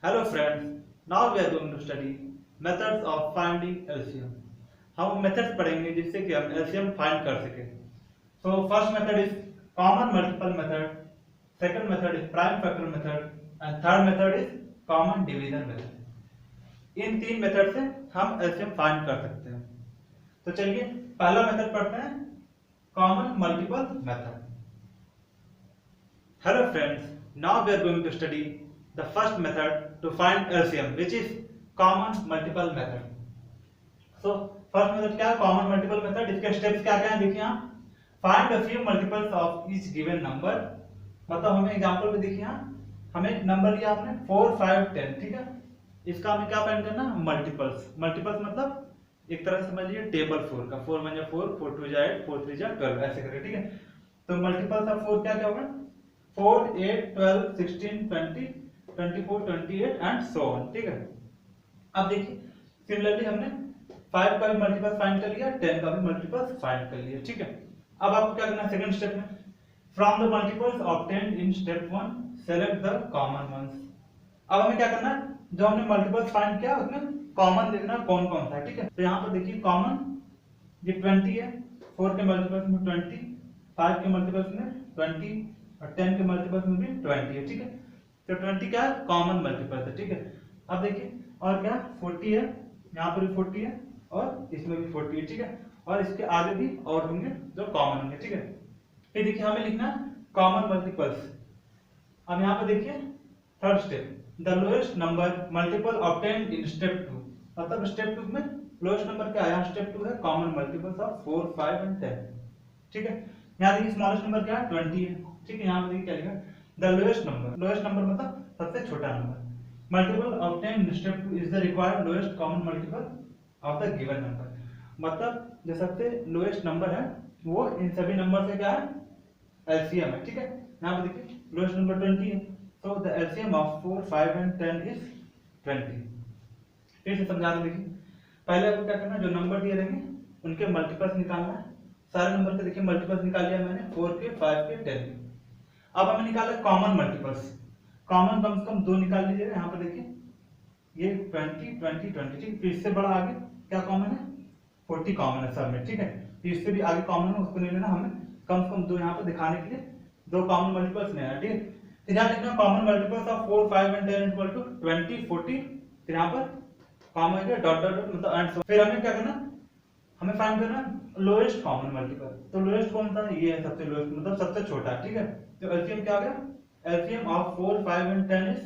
Hello friends, now we are going to study methods of finding LCM. हम methods पढ़ेंगे जिससे कि हम LCM फाइंड कर सके. So first method is common multiple method, second method is prime factor method and third method is common division method. इन तीन method से हम LCM फाइंड कर सकते हैं. तो चलिए पहला मेथड पढ़ते हैं, common multiple method. Hello friends, now we are going to study the first method to find LCM, which is common multiple method. So first method क्या है? Common multiple method. इसके steps क्या क्या हैं देखिए यहाँ. Find a few multiples of each given number. मतलब हमें एग्जांपल में देखिए यहाँ हमें नंबर लिया आपने 4, 5, 10, ठीक है. इसका हमें क्या फाइंड करना है? मल्टीपल्स. मल्टीपल्स मतलब एक तरह से समझ लीजिए टेबल 4 का. 4 1 4, 4 2 8, 4 3 12 ऐसे करके, ठीक है. तो मल्टीपल्स ऑफ 4 क्या क्या होगा? 4, 8, 12, 16, 20, 24, 28 एंड सो ऑन, ठीक है. अब देखिए सिमिलरली हमने 5 का भी मल्टीपल फाइंड कर लिया, 10 का भी मल्टीपल फाइंड कर लिया, ठीक है. अब आपको क्या करना है सेकंड स्टेप में? From the multiples obtained in step 1 select the common ones. अब हमें क्या करना है? जो हमने मल्टीपल्स फाइंड किया उसमें कॉमन देखना कौन कौन सा है, ठीक है. तो यहाँ पर देखिए कॉमन ये 20 है, 4 के मल्टीपल्स में 20, 5 के मल्टीपल्स में 20 और 10 के मल्टीपल्स में भी 20 है, ठीक है. तो 20 क्या है? कॉमन मल्टीपल है, ठीक है. अब देखिए और क्या 40 है, यहाँ पर भी 40 है और इसमें भी 40 है, ठीक है. और इसके आगे भी और होंगे जो कॉमन होंगे, ठीक है. फिर देखिए हमें लिखना है कॉमन मल्टीपल्स. अब यहाँ पे देखिए third step, the lowest number multiple obtained in step 2. मतलब स्टेप 2 में लोएस्ट नंबर क्या है? यहाँ स्टेप 2 है कॉमन मल्टीपल्स ऑफ 4, 5 एंड 10, ठीक है. यहाँ देखिए स्मॉलेस्ट नंबर क्या है? 20 है, ठीक है. यहाँ पे देखिए क्या लिखा है? द लोएस्ट नंबर मतलब सबसे छोटा number. Multiple obtained in step 2 is the required lowest common multiple of the given number. मतलब जो सबसे लोएस्ट नंबर है वो इन सभी नंबर से क्या है? एलसीएम है, ठीक है. यहाँ पे देखिए लोएस्ट नंबर 20 है, so the LCM of 4, 5 and 10 is 20. फिर से समझा दूं. देखिए पहले आपको क्या करना है? जो नंबर दिए रहेंगे उनके मल्टीपल्स निकालना है. सारे नंबर के देखिए मल्टीपल्स निकाल लिया मैंने, 4 के, 5 के, 10 के. अब हमें निकाला कॉमन मल्टीपल्स. कॉमन कम से कम 2 निकाल लीजिएगा. यहाँ पर देखिए ये 20, 20, 20, ठीक. फिर इससे बड़ा आगे क्या कॉमन है? 40 कॉमन है सब में, ठीक है. फिर इससे भी आगे कॉमन है उसको नहीं लेना. हमें कम से कम 2 यहाँ पर दिखाने के लिए 2 कॉमन मल्टीपल्स लेना है, ठीक है. फिर यहाँ लिखना common multiples of 4, 5 and 10 equal to 20, 40. फिर यहाँ पर कॉमन है डॉट डॉट डॉट मतलब एंड. फिर हमें क्या करना? हमें फाइंड करना लोएस्ट कॉमन मल्टीपल. तो लोएस्ट कौन सा? ये है सबसे लोएस्ट मतलब सबसे छोटा, ठीक है. तो एलसीएम क्या आ गया? LCM of 4, 5 and 10 is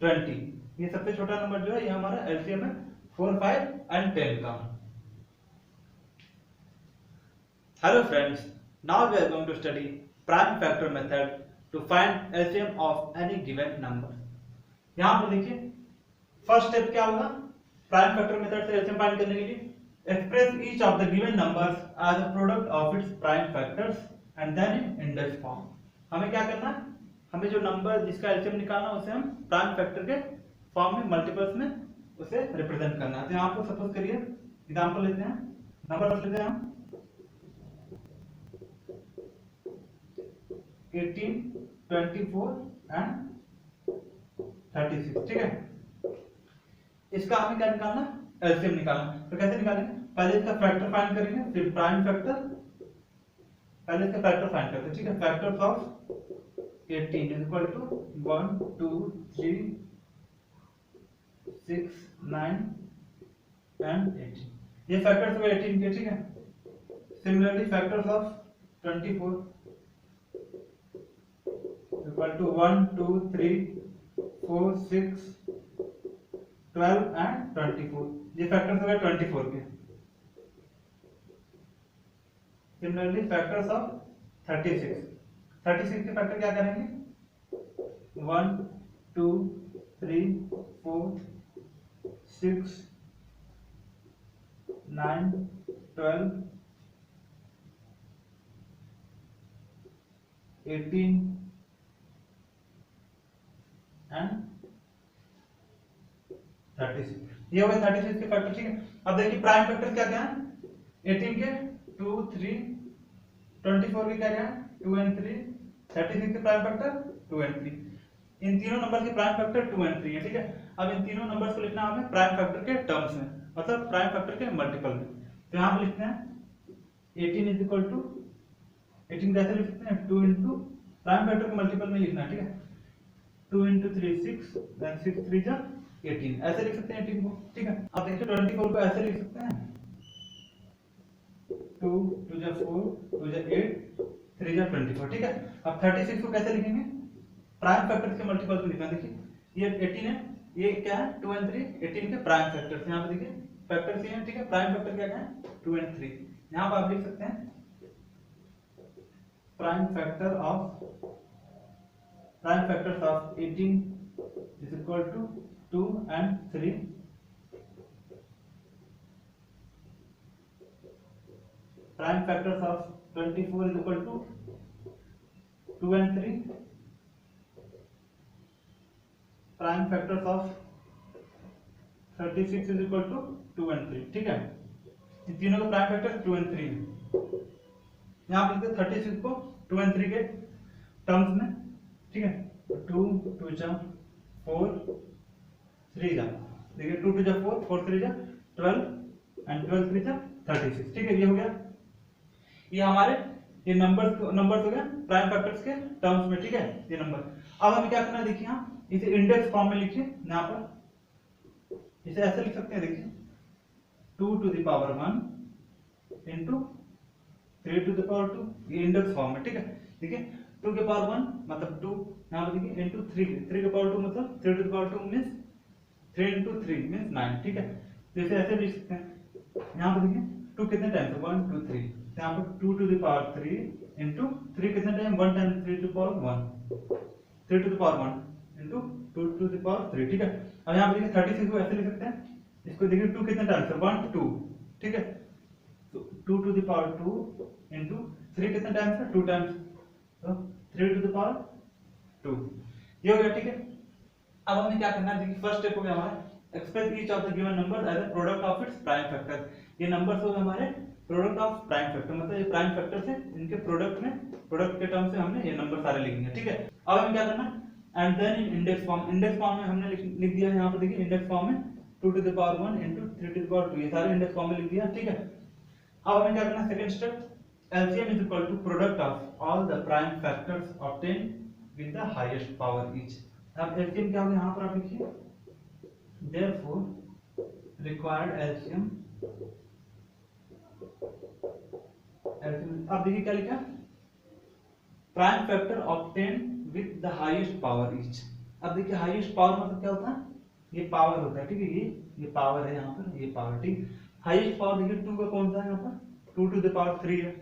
20. ये सबसे छोटा नंबर जो है ये हमारा एलसीएम है 4, 5 एंड 10 का. Hello friends, now we are going to study prime factor method to find LCM of any given number. यहाँ पर देखिए फर्स्ट स्टेप क्या होगा? प्राइम फैक्टर मेथड से LCM फाइंड करने के लिए express each of the given numbers as a product of its prime factors and then in index form. हमें क्या करना है? हमें जो नंबर जिसका LCM निकालना है उसे हम प्राइम फैक्टर के फॉर्म में मल्टीपल्स में उसे रिप्रेजेंट करना है. तो यहाँ पर सपोज करिए एग्जांपल लेते हैं, नंबर लेते हैं हम 18, 24 एंड 36, ठीक है. इसका हमें क्या निकालना? एलसीएम निकालना. तो कैसे निकालेंगे? पहले इसका फैक्टर फाइंड करेंगे, फिर प्राइम फैक्टर. पहले इसका फैक्टर फाइंड करते हैं, ठीक है. Factors of 18 is equal to 1, 2, 3, 6, 9 and 18. ये फैक्टर्स हुए 18 के, ठीक है. Similarly factors of 24 equal to 1, 2, 3, 4, 6, 12 and 24. ये फैक्टर्स हो गए 24 के. Similarly factors of 36. 36 के फैक्टर क्या करेंगे? 1, 2, 3, 4, 6, 9, 12, 18 एंड 36. ये हो गए 36 के फैक्टर, ठीक है. अब देखिए प्राइम फैक्टर क्या क्या है? 18 के 2, 3, 24 के क्या क्या है? 2 एंड 3, 36 के प्राइम फैक्टर 2 एंड 3. इन तीनों नंबर के प्राइम फैक्टर 2 और 3 है, ठीक है। अब इन तीनों नंबर्स को लिखना है हमें प्राइम फैक्टर के टर्म्स में, मतलब प्राइम फैक्टर के मल्टीपल में। तो यहाँ पे लिखते हैं 18 इज इक्वल टू 18 कैसे लिख सकते हैं 2 इंटू प्राइम फैक्टर के मल्टीपल में लिखना है, ठीक है। 2 इंटू 3 6 देन 6 3 जा 18 ऐसे लिख सकते हैं 18 को, ठीक है। अब देखिए 24 को ऐसे लिख सकते हैं 2 2 जा 4 2 जा 8 3 जा 24, ठीक है। अब 36 को कैसे लिखेंगे प्राइम फैक्टर के मल्टीपल में लिखना। देखिए ये 18 है, ये क्या है 2 और 3 18 के प्राइम फैक्टर्स, यहाँ पे देखिए फैक्टर से हैं, ठीक है। प्राइम फैक्टर क्या है 2 और 3, यहाँ पे आप लिख सकते हैं prime factors of 18 is equal to 2 and 3, prime factors of 24 is equal to 2 and 3, prime factors of 36 is equal to 2 and 3, ठीक है। इन तीनों के प्राइम फैक्टर 2 और 3 है। यहाँ पे लिखते 36 को 2 और 3 के टर्म्स में, ठीक है। 2 2 जा 4 3 जा, देखिए 2 2 जा 4 4 3 जा 12 एंड 12 3 जा 36, ठीक है। ये हो गया, ये हमारे ये नंबर्स हो गया प्राइम फैक्टर्स के टर्म्स में, ठीक है ये नंबर। अब हमें क्या करना है देखिए यहाँ इसे इंडेक्स फॉर्म में लिखिए, यहाँ पर इसे ऐसे लिख सकते हैं, देखिए 2 to the power 1 into 3 to the power 2, ये इंडेक्स फॉर्म में, ठीक है। देखिए 2 के पावर 1 मतलब 2, यहाँ पे देखिए into 3 के पावर 2 मतलब 3 to the power 2 means 3 into 3 means 9, ठीक है। तो इसे ऐसे लिख सकते हैं, यहाँ पे देखिए 2 कितने टाइम से 1 2 3, यहाँ पे 2 to the power 3 into 3 कितने time 1 time 3 to the power 1 3 to the power 1 into 2 to the power 3, ठीक है। अब यहाँ पे देखिए 36 को ऐसे लिख सकते हैं, इसको देखिए 2 कितने टाइम से 1 2, ठीक है। तो 2 to the power 2 into 3 कितने टाइम से 2 टाइम्स, तो 3 to the power 2, ये हो गया, ठीक है। अब हमें क्या करना है देखिए फर्स्ट स्टेप हो गया हमारा express each of the given number as a product of its prime factor. ये नंबर्स हो गए हमारे प्रोडक्ट ऑफ प्राइम फैक्टर, मतलब ये प्राइम फैक्टर से इनके प्रोडक्ट में प्रोडक्ट के टर्म से हमने ये नंबर सारे लिखेंगे, ठीक है। अब हमें क्या करना and then in index form में हमने लिख दिया है, यहाँ पर देखिए इंडेक्स फॉर्म में 2 to the power 1 into 3 to the power 2, ये सारे इंडेक्स फॉर्म में लिख दिया, ठीक है। अब हमें क्या करना है second step LCM is equal to product of all the prime factors obtained with the highest power each। अब LCM क्या होगा यहाँ पर आप लिखिए therefore required LCM अब देखिए क्या लिखा prime factor obtained with the highest power each। अब देखिए हाईएस्ट पावर मतलब क्या होता है, ये पावर होता है, ठीक है। ये पावर है यहाँ पर, ये पावर, ठीक। हाईएस्ट पावर देखिए 2 का कौन सा है यहाँ पर 2 to the power 3 है,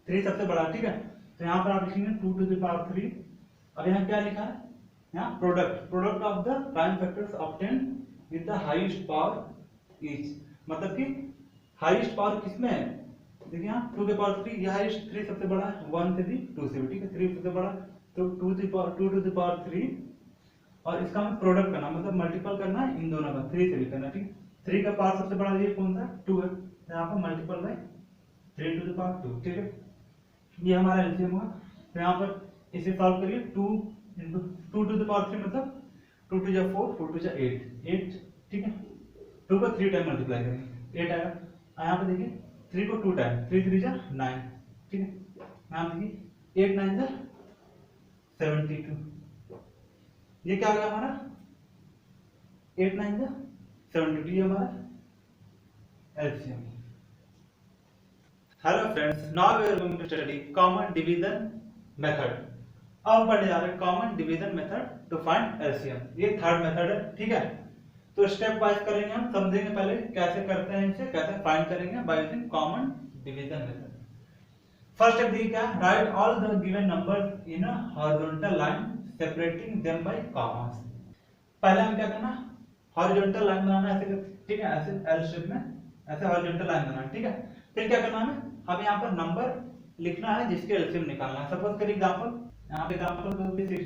3 सबसे बड़ा, ठीक है। तो यहाँ पर आप लिखेंगे 2 to the power 3। अब यहाँ क्या लिखा है यहाँ product of the prime factors obtained with the highest power each, मतलब कि हाईएस्ट पावर किसमें है देखिए यहाँ 2 के पावर 3, ये हाईएस्ट 3 सबसे बड़ा है 1 से भी 2 से भी, ठीक है। 3 सबसे बड़ा, तो 2 to the power 3 और इसका हमें प्रोडक्ट करना मतलब मल्टीपल करना है इन दोनों का 3 से भी करना, ठीक। 3 का पावर सबसे बड़ा ये कौन सा 2 है, तो यहाँ पर multiple bye 3 to the power 2, ठीक है। ये हमारा एलसीएम हुआ। तो यहाँ पर इसे सॉल्व करिए 2 into 2 to the power 3 मतलब 2 to the 4 4 to the 8, ठीक है। 2 को 3 टाइम मल्टीप्लाई करेंगे 8 आएगा। यहाँ पे देखिए 3 को 2 टाइम 3 3 जा 9, ठीक है। यहाँ देखिए 8 9 जा 72, ये क्या हो गया हमारा 8 9 जा 72, ये हमारा LCM. Hello friends, now we are going to study common division method. अब पढ़ने जा रहे हैं common division method to find LCM, ये थर्ड मेथड है, ठीक है। तो स्टेप वाइज करेंगे, हम समझेंगे पहले कैसे करते हैं इसे, कैसे फाइंड करेंगे by using common division method. First step देखिए क्या, right all the given numbers in a horizontal line separating them by commas. पहले हम क्या करना हॉरिजॉन्टल लाइन बनाना है ऐसे, ठीक है, ऐसे एल शेप में ऐसे हॉरिजॉन्टल लाइन बनाना है, ठीक है। फिर क्या करना है हमें यहाँ पर नंबर लिखना है जिसके एलसीएम निकालना है। सपोज करिए एग्जांपल, यहाँ पे एग्जांपल 16 20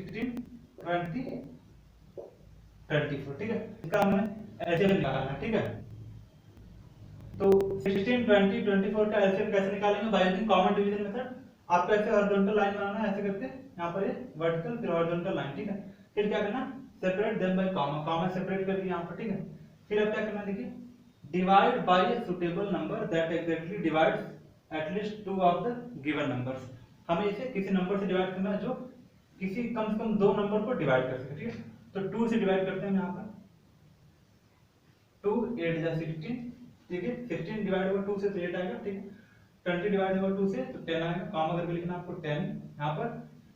24, ठीक है। इसका हमें एलसीएम निकालना है, ठीक है। तो 16 20 24 का एलसीएम कैसे निकालेंगे by using common division method. आपको ऐसे हॉरिजॉन्टल लाइन बनाना है ऐसे करके, यहाँ पर ये वर्टिकल फिर हॉरिजॉन्टल लाइन, ठीक है। फिर क्या करना, separate them by comma, comma separate कर दिया यहाँ पर, ठीक है। फिर अब क्या करना, देखिए divide by a suitable number that exactly divides at least two of the given numbers. हमें इसे किसी नंबर से डिवाइड करना है जो किसी कम से कम दो नंबर को डिवाइड कर सके, ठीक है। तो 2 से डिवाइड करते हैं यहाँ पर, 2 8 जा 16, ठीक है। 16 डिवाइड होगा 2 से तो 8 आएगा, ठीक है। 20 डिवाइड होगा 2 से तो 10 आएगा, कॉमा करके लिखना आपको 10 यहाँ पर।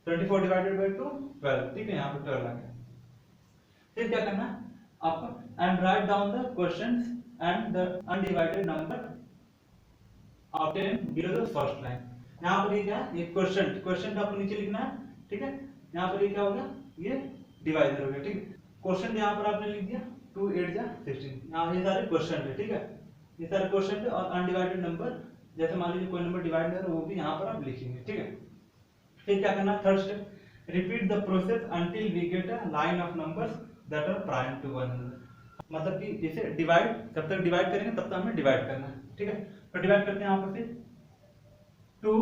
24 डिवाइडेड बाय 2 12, ठीक है, यहाँ पर 12 आ गया। फिर क्या करना है आपको, and write down the questions and the undivided number obtain below the first line. यहाँ पर ये क्या है, ये क्वेश्चन आपको नीचे लिखना है, ठीक है। यहाँ पर ये क्या होगा, ये डिवाइडर हो गया, ठीक है। क्वेश्चन यहाँ पर आपने लिख दिया 2 8 जा 16, यहाँ ये सारे क्वेश्चन है, ठीक है। ये सारे क्वेश्चन है और अनडिवाइडेड नंबर, जैसे मान लीजिए कोई नंबर डिवाइड है वो भी यहाँ पर आप लिखेंगे, ठीक है। फिर क्या करना, third step, repeat the process until we get a line of numbers that are prime to one another. मतलब कि जैसे डिवाइड, जब तक डिवाइड करेंगे तब तक हमें डिवाइड करना है, ठीक है। तो डिवाइड करते हैं यहाँ पर, फिर 2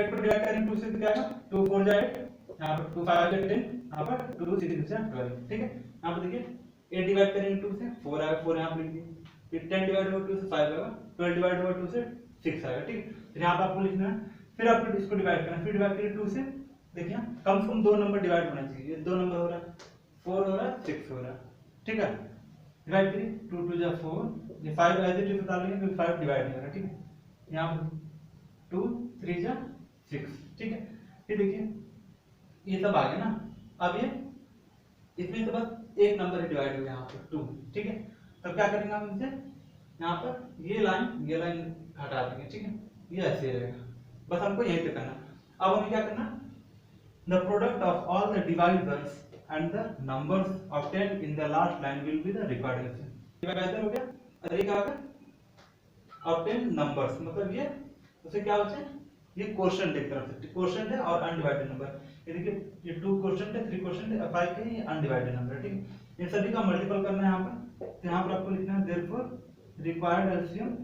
को डिवाइड करेंगे 2 से तो क्या आएगा, 2 4 जा 8, यहाँ पर 2 5 जा 10, यहाँ पर 2 6 जा 12, ठीक है। यहाँ पर देखिए 8 डिवाइड करेंगे 2 से 4 आएगा, 4 यहाँ पर लिख दिए। फिर 10 डिवाइड होगा 2 से 5 आएगा, 12 डिवाइड होगा 2 से 6 आएगा, ठीक है। फिर यहाँ पर आपको लिखना है, फिर आपको इसको डिवाइड करना है, फिर डिवाइड करिए 2 से, देखिए कम से कम दो नंबर डिवाइड होना चाहिए, ये 2 नंबर हो रहा है, 4 हो रहा है 6 हो रहा है, ठीक है। डिवाइड करिए 2 2 जा 4, ये 5 ऐसे इट इज डालेंगे क्योंकि 5 डिवाइड नहीं हो रहा, ठीक है। यहाँ पर 2 3 जा 6, ठीक है। फिर देखिए ये सब आ गया ना, अब ये इसमें तो बस एक नंबर डिवाइड हो गया यहाँ पर 2, ठीक है। तब क्या करेंगे हम इनसे, यहाँ पर ये लाइन हटा देंगे, ठीक है। ये ऐसे रहेगा, बस हमको यही तक करना। अब हमें क्या करना, the product of all the divisors and the numbers obtained in the last line will be the required answer. Divisor हो गया और ये क्या होगा, ऑब्टेन नंबर्स, मतलब ये उसे क्या होता है, ये क्वोशंट एक तरफ से, क्वोशंट है और अनडिवाइडेड नंबर। ये देखिए ये 2 क्वोशंट है, 3 क्वोशंट है, 5 के ये अनडिवाइडेड नंबर है, ठीक है। इन सभी का मल्टीपल करना है यहाँ पर, तो यहाँ पर आपको लिखना है therefore required LCM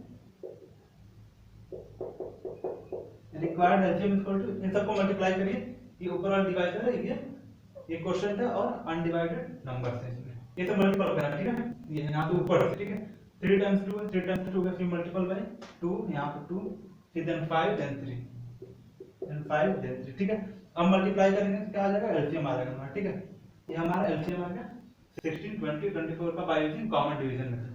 equal to, इन सबको मल्टीप्लाई करिए, ये ऊपर वाला डिवाइजर है, ये क्वोशंट है और अनडिवाइडेड नंबर्स है इसमें, ये सब मल्टीपल करना है, ठीक है। ये यहाँ पे ऊपर है, ठीक है। 3 टाइम्स 2 है, 3 टाइम्स 2 है, फिर मल्टीपल बाय 2, यहाँ पे 2, फिर देन 5 देन 3 देन 5 देन 3, ठीक है। अब मल्टीप्लाई करेंगे तो क्या आ जाएगा, एलसीएम आ जाएगा हमारा, ठीक है। ये हमारा एलसीएम आ गया 16 20 24 का by using common division method.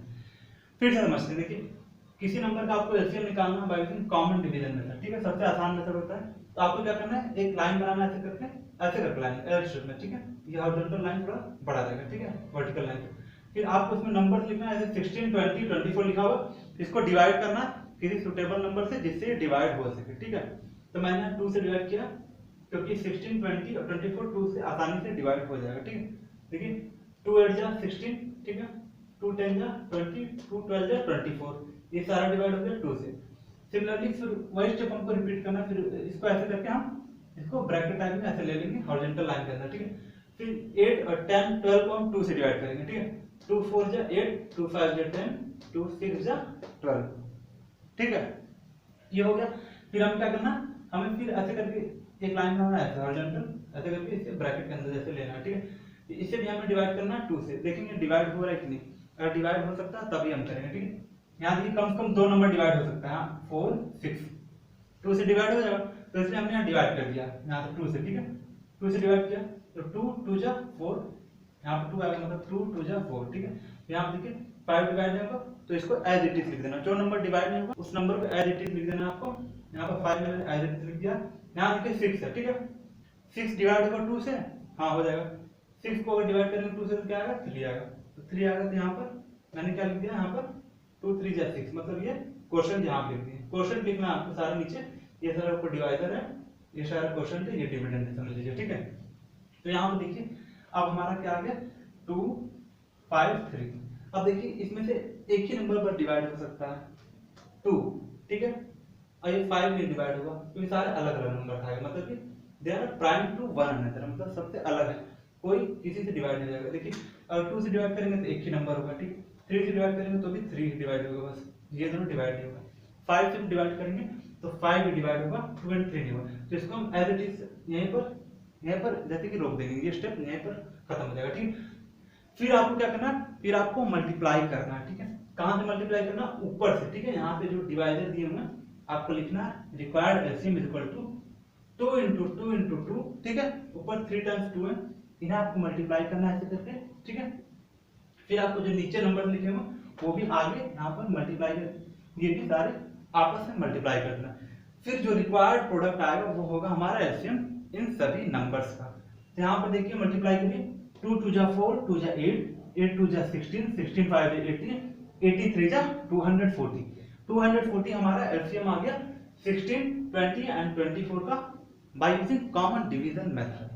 फिर से समझते हैं, देखिए किसी नंबर का आपको एलसीएम निकालना है by using common division method, ठीक है। सबसे आसान मेथड होता है, तो आपको क्या करना है, एक लाइन बनाना है ऐसे करके लाइन एल शेप में, ठीक है। ये हॉरिजॉन्टल लाइन थोड़ा बड़ा रहेगा, ठीक है, वर्टिकल लाइन। फिर आपको इसमें नंबर लिखना है, ऐसे 16 20 24 लिखा हुआ, इसको डिवाइड करना किसी सुटेबल नंबर से जिससे डिवाइड हो सके, ठीक है। तो मैंने 2 से डिवाइड किया क्योंकि 16 20 और 24 2 से आसानी से डिवाइड हो जाएगा, ठीक है। देखिए 2 8 जा 16, ठीक है, 2 10 जा 20, 2 12 जा 24, ये सारा डिवाइड हो गया 2 से। सिमिलरली फिर वही स्टेप हमको रिपीट करना, फिर इसको ऐसे करके हम इसको ब्रैकेट टाइप में ऐसे ले लेंगे हॉरिजॉन्टल लाइन के अंदर, ठीक है। फिर 8 और 10 12 को हम 2 से डिवाइड करेंगे, ठीक है। 2 4 जा 8, 2 5 जा 10, 2 6 जा 12, ठीक है। ये हो गया। फिर हम क्या करना, हमें फिर ऐसे करके एक लाइन बनाना है हॉरिजॉन्टल, ऐसे करके इसे ब्रैकेट के अंदर जैसे लेना है, ठीक है। इसे भी हमें डिवाइड करना है 2 से, देखेंगे डिवाइड हो रहा है कि नहीं। अगर डिवाइड हो सकता है तभी हम करेंगे, ठीक है। यहाँ देखिए कम से कम 2 नंबर डिवाइड हो सकता है, 4 6 2 से डिवाइड हो जाएगा, तो इसलिए हमने यहाँ डिवाइड कर दिया यहाँ से 2 से, ठीक है। 2 से डिवाइड किया तो 2 2 जा 4, यहाँ पर 2 आएगा, मतलब 2 2 जा 4, ठीक है। यहाँ पे देखिए 5 डिवाइड नहीं होगा तो इसको एज इट इज लिख देना, जो नंबर डिवाइड नहीं होगा उस नंबर को एज इट इज लिख देना आपको। यहाँ पर 5 मैंने एज इट इज लिख दिया। यहाँ देखिए 6 है, ठीक है। 6 डिवाइड होगा 2 से, हाँ हो जाएगा। 6 को अगर डिवाइड करेंगे 2 से तो क्या आएगा, 3 आएगा, तो 3 आएगा। तो यहाँ पर मैंने क्या लिख दिया, यहाँ पर 2 3 जा 6, मतलब ये क्वेश्चन यहाँ लिख दिए। क्वेश्चन लिखना आपको सारा नीचे, ये सारा ऊपर डिवाइजर है, ये सारा क्वेश्चन है, ये डिविडेंड है, समझ लीजिए, ठीक है। तो यहाँ पर देखिए अब हमारा क्या आ गया 2 5 3। अब देखिए इसमें से एक ही नंबर पर डिवाइड हो सकता है 2, ठीक है, और ये 5 में डिवाइड होगा क्योंकि सारे अलग अलग नंबर था, मतलब कि they are prime to one another, मतलब सबसे अलग है, कोई किसी से डिवाइड नहीं जाएगा। देखिए अगर 2 से डिवाइड करेंगे तो एक ही नंबर होगा, ठीक। 3 से डिवाइड करेंगे तो भी 3 डिवाइड होगा, बस ये दोनों डिवाइड नहीं होगा। 5 से डिवाइड करेंगे तो 5 भी डिवाइड होगा, 2 और 3 नहीं होगा। तो इसको हम एज इट इज यहीं पर जैसे कि रोक देंगे, ये स्टेप यहीं पर खत्म हो जाएगा। ठीक, फिर आपको क्या करना है, फिर आपको मल्टीप्लाई करना है। ठीक है, कहां से मल्टीप्लाई करना, ऊपर से। ठीक है, यहाँ पे जो डिवाइजर दिए हुए आपको लिखना है required LCM is equal to 2 into 2 into 2। ठीक है, ऊपर 3 टाइम्स 2 है, इन्हें आपको मल्टीप्लाई करना है ऐसे करके। ठीक है, फिर आपको जो नीचे नंबर लिखे हुए वो भी आगे यहाँ पर मल्टीप्लाई कर, ये भी सारे आपस में मल्टीप्लाई करना। फिर जो रिक्वायर्ड प्रोडक्ट आएगा वो होगा हमारा एलसीएम इन सभी नंबर्स का। तो यहाँ पर देखिए मल्टीप्लाई करिए, 2 2 जा 4, 2 जा 8, 8 2 जा 16, 16 5 जा 80, 83 जा 240, 240 हमारा एलसीएम आ गया 16, 20 एंड 24 का by using common division method.